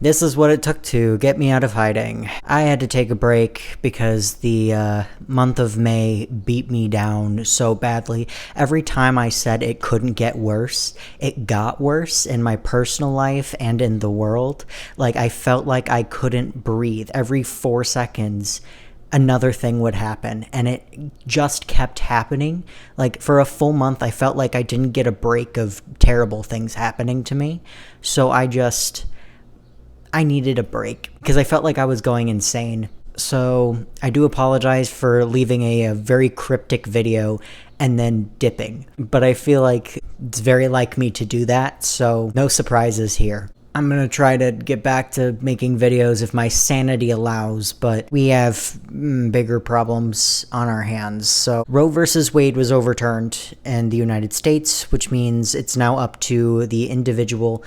This is what it took to get me out of hiding. I had to take a break because the month of May beat me down so badly. Every time I said it couldn't get worse, it got worse in my personal life and in the world. Like, I felt like I couldn't breathe. Every 4 seconds, another thing would happen, and it just kept happening. Like, for a full month, I felt like I didn't get a break of terrible things happening to me. So I needed a break because I felt like I was going insane. So I do apologize for leaving a very cryptic video and then dipping, but I feel like it's very like me to do that, so no surprises here. I'm gonna try to get back to making videos if my sanity allows, but we have bigger problems on our hands. So Roe versus Wade was overturned in the United States, which means it's now up to the individual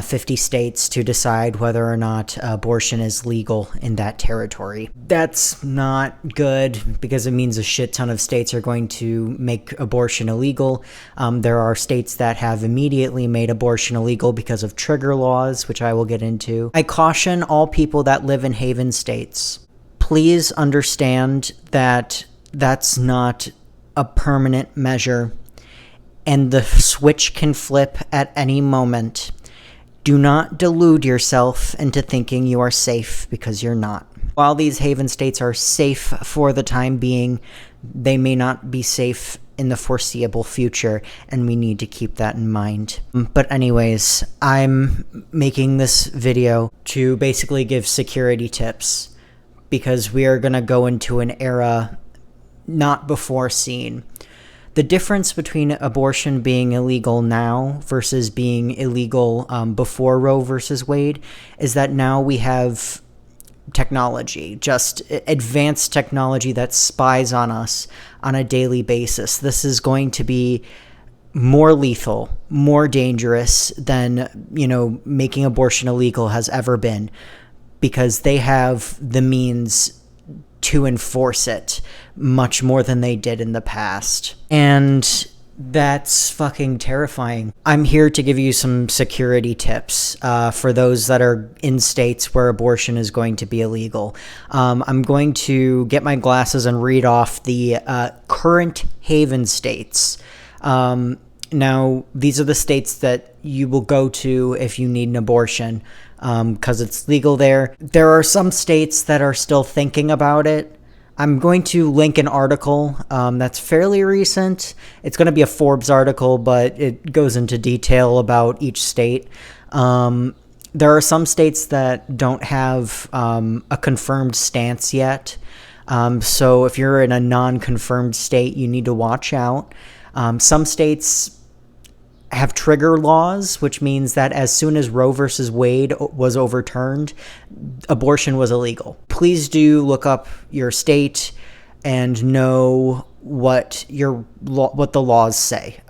50 states to decide whether or not abortion is legal in that territory. That's not good because it means a shit ton of states are going to make abortion illegal. There are states that have immediately made abortion illegal because of trigger laws, which I will get into. I caution all people that live in Haven states. Please understand that that's not a permanent measure, and the switch can flip at any moment. Do not delude yourself into thinking you are safe, because you're not. While these Haven states are safe for the time being, they may not be safe in the foreseeable future, and we need to keep that in mind. But anyways, I'm making this video to basically give security tips, because we are going to go into an era not before seen. The difference between abortion being illegal now versus being illegal before Roe versus Wade is that now we have technology, just advanced technology that spies on us on a daily basis. This is going to be more lethal, more dangerous than, making abortion illegal has ever been, because they have the means to enforce it much more than they did in the past. And that's fucking terrifying. I'm here to give you some security tips for those that are in states where abortion is going to be illegal. I'm going to get my glasses and read off the current Haven states. Now, these are the states that you will go to if you need an abortion, because it's legal there. There are some states that are still thinking about it. I'm going to link an article that's fairly recent. It's going to be a Forbes article, but it goes into detail about each state. There are some states that don't have a confirmed stance yet. So if you're in a non-confirmed state, you need to watch out. Some states have trigger laws, which means that as soon as Roe versus Wade was overturned, abortion was illegal. Please do look up your state and know what the laws say,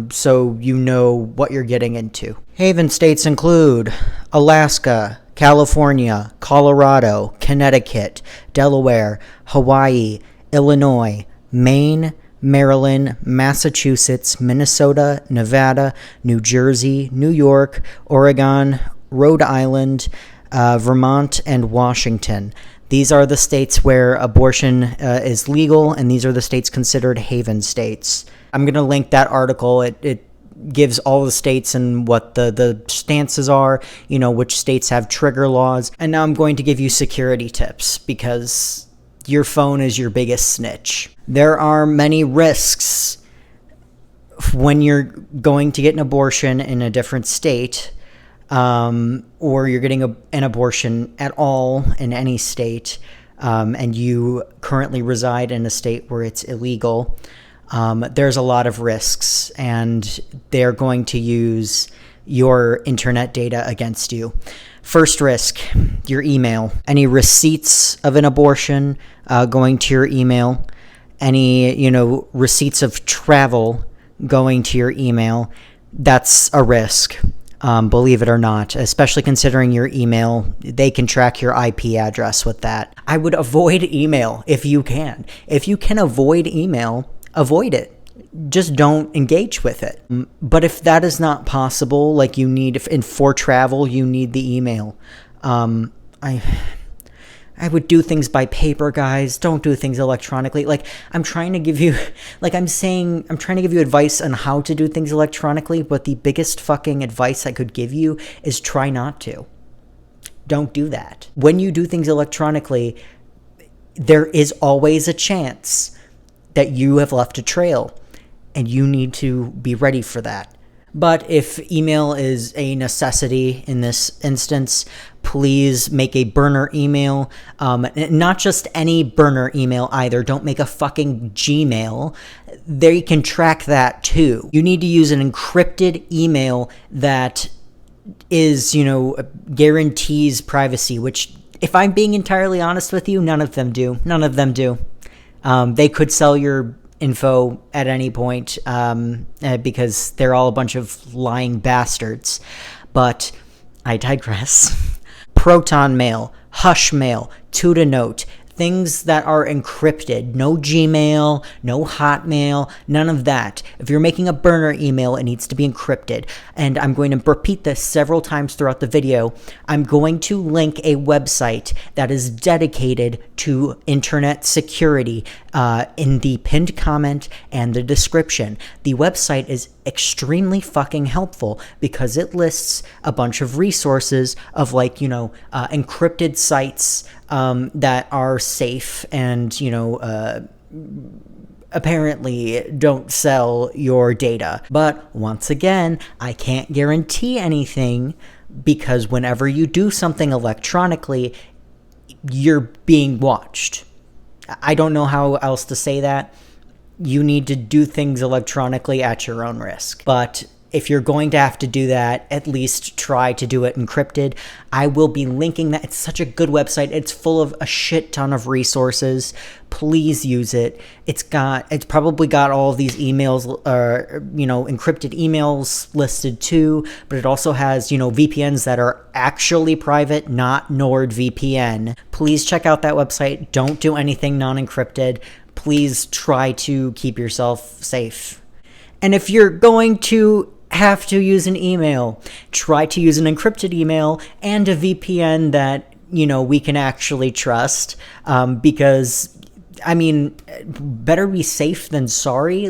so you know what you're getting into. Haven states include Alaska, California, Colorado, Connecticut, Delaware, Hawaii, Illinois, Maine, Maryland, Massachusetts, Minnesota, Nevada, New Jersey, New York, Oregon, Rhode Island, Vermont, and Washington. These are the states where abortion is legal, and these are the states considered Haven states. I'm going to link that article. It gives all the states and what the stances are, which states have trigger laws. And now I'm going to give you security tips, because your phone is your biggest snitch. There are many risks when you're going to get an abortion in a different state, or you're getting an abortion at all in any state, and you currently reside in a state where it's illegal. There's a lot of risks, and they're going to use your internet data against you. First risk, your email. Any receipts of an abortion going to your email. Any, receipts of travel going to your email. That's a risk, believe it or not, especially considering your email. They can track your IP address with that. I would avoid email if you can. If you can avoid email, avoid it. Just don't engage with it. But if that is not possible, like for travel, you need the email. I I would do things by paper, guys. Don't do things electronically. Like, I'm trying to give you, like I'm trying to give you advice on how to do things electronically, but the biggest fucking advice I could give you is try not to. Don't do that. When you do things electronically, there is always a chance that you have left a trail, and you need to be ready for that. But if email is a necessity in this instance, please make a burner email. Not just any burner email either. Don't make a fucking Gmail. They can track that too. You need to use an encrypted email that is, guarantees privacy, which, if I'm being entirely honest with you, none of them do. None of them do. They could sell your info at any point because they're all a bunch of lying bastards. But I digress. Proton Mail, Hush Mail, Tutanote, things that are encrypted. No Gmail, no Hotmail, none of that. If you're making a burner email, it needs to be encrypted. And I'm going to repeat this several times throughout the video. I'm going to link a website that is dedicated to internet security in the pinned comment and the description. The website is extremely fucking helpful because it lists a bunch of resources of encrypted sites that are safe and, apparently don't sell your data. But once again, I can't guarantee anything because whenever you do something electronically, you're being watched. I don't know how else to say that. You need to do things electronically at your own risk. But if you're going to have to do that, at least try to do it encrypted. I will be linking that. It's such a good website. It's full of a shit ton of resources. Please use it. It's probably got all of these emails, encrypted emails listed too, but it also has, VPNs that are actually private, not NordVPN. Please check out that website. Don't do anything non-encrypted. Please try to keep yourself safe. And if you're going to have to use an email, try to use an encrypted email and a VPN that, we can actually trust. Because, better be safe than sorry.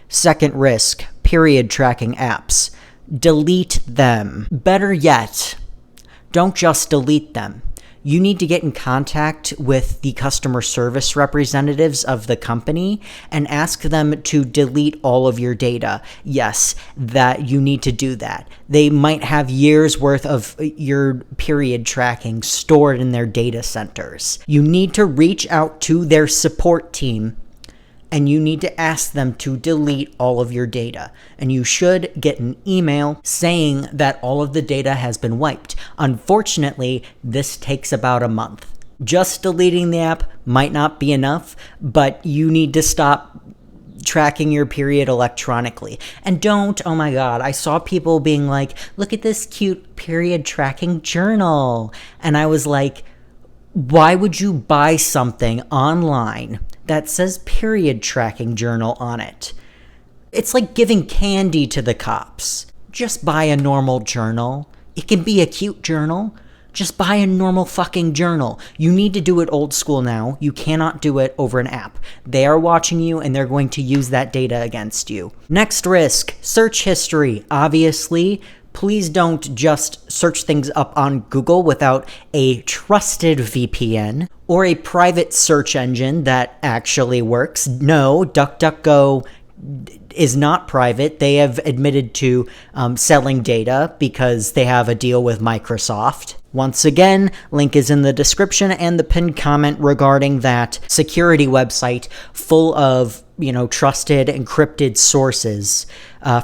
Second risk, period tracking apps. Delete them. Better yet, don't just delete them. You need to get in contact with the customer service representatives of the company and ask them to delete all of your data. Yes, that you need to do that. They might have years worth of your period tracking stored in their data centers. You need to reach out to their support team and you need to ask them to delete all of your data. And you should get an email saying that all of the data has been wiped. Unfortunately, this takes about a month. Just deleting the app might not be enough, but you need to stop tracking your period electronically. And don't, oh my God, I saw people being like, look at this cute period tracking journal. And I was like, why would you buy something online that says period tracking journal on it? It's like giving candy to the cops. Just buy a normal journal. It can be a cute journal. Just buy a normal fucking journal. You need to do it old school now. You cannot do it over an app. They are watching you and they're going to use that data against you. Next risk, search history. Obviously, please don't just search things up on Google without a trusted VPN or a private search engine that actually works. No, DuckDuckGo is not private. They have admitted to selling data because they have a deal with Microsoft. Once again, link is in the description and the pinned comment regarding that security website full of, trusted encrypted sources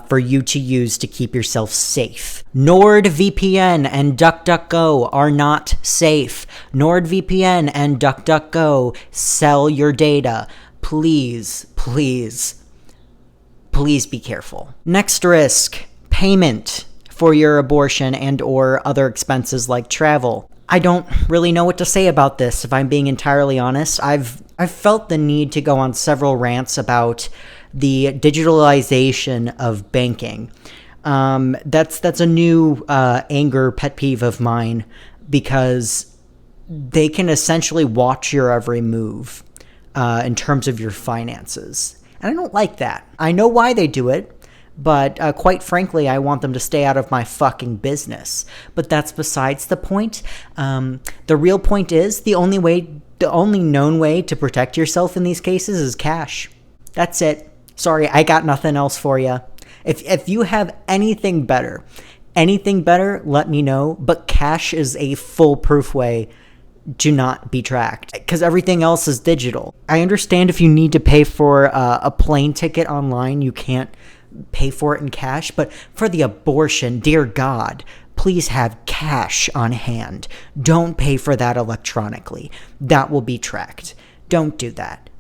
for you to use to keep yourself safe. NordVPN and DuckDuckGo are not safe. NordVPN and DuckDuckGo sell your data. Please, please, please be careful. Next risk, payment for your abortion and or other expenses like travel. I don't really know what to say about this, if I'm being entirely honest. I've felt the need to go on several rants about the digitalization of banking. That's a new anger pet peeve of mine because they can essentially watch your every move in terms of your finances. And I don't like that. I know why they do it, but quite frankly, I want them to stay out of my fucking business. But that's besides the point. The real point is the only known way to protect yourself in these cases is cash. That's it. Sorry, I got nothing else for you. If you have anything better, let me know. But cash is a foolproof way to not be tracked, because everything else is digital. I understand if you need to pay for a plane ticket online, you can't pay for it in cash. But for the abortion, dear God, please have cash on hand. Don't pay for that electronically. That will be tracked. Don't do that.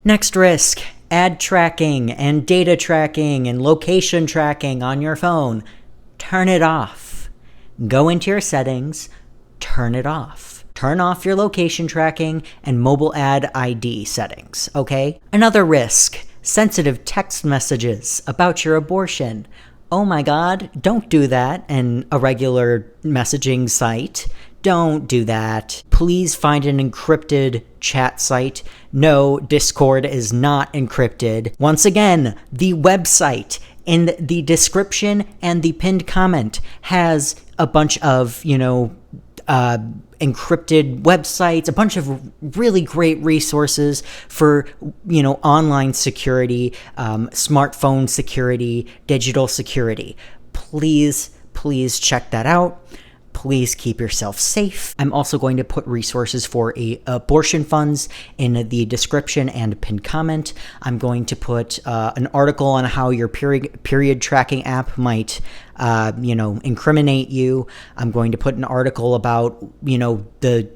Next risk, ad tracking and data tracking and location tracking on your phone. Turn it off. Go into your settings, turn it off. Turn off your location tracking and mobile ad ID settings, okay? Another risk, sensitive text messages about your abortion. Oh my God, don't do that in a regular messaging site. Don't do that. Please find an encrypted chat site. No, Discord is not encrypted. Once again, the website in the description and the pinned comment has a bunch of, encrypted websites, a bunch of really great resources for, online security, smartphone security, digital security. Please check that out. Please keep yourself safe. I'm also going to put resources for abortion funds in the description and pinned comment. I'm going to put an article on how your period tracking app might incriminate you. I'm going to put an article about, the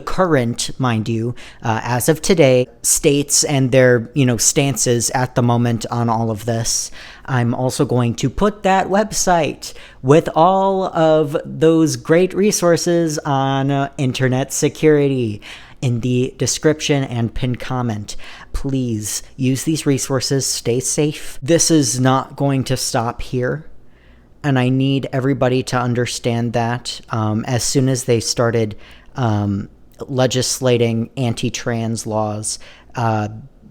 current, mind you, as of today, states and their, stances at the moment on all of this. I'm also going to put that website with all of those great resources on internet security in the description and pinned comment. Please use these resources. Stay safe. This is not going to stop here. And I need everybody to understand that as soon as they started legislating anti-trans laws,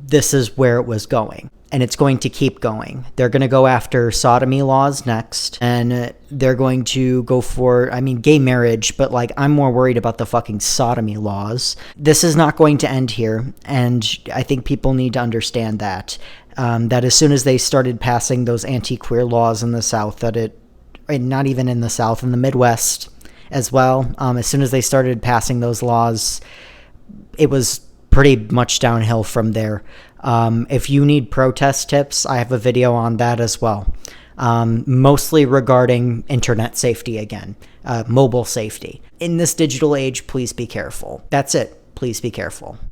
this is where it was going. And it's going to keep going. They're going to go after sodomy laws next. And they're going to go for, gay marriage. But, I'm more worried about the fucking sodomy laws. This is not going to end here. And I think people need to understand that. That as soon as they started passing those anti-queer laws in the South, not even in the South, in the Midwest as well, as soon as they started passing those laws, it was pretty much downhill from there. If you need protest tips, I have a video on that as well. Mostly regarding internet safety again, mobile safety. In this digital age, please be careful. That's it. Please be careful.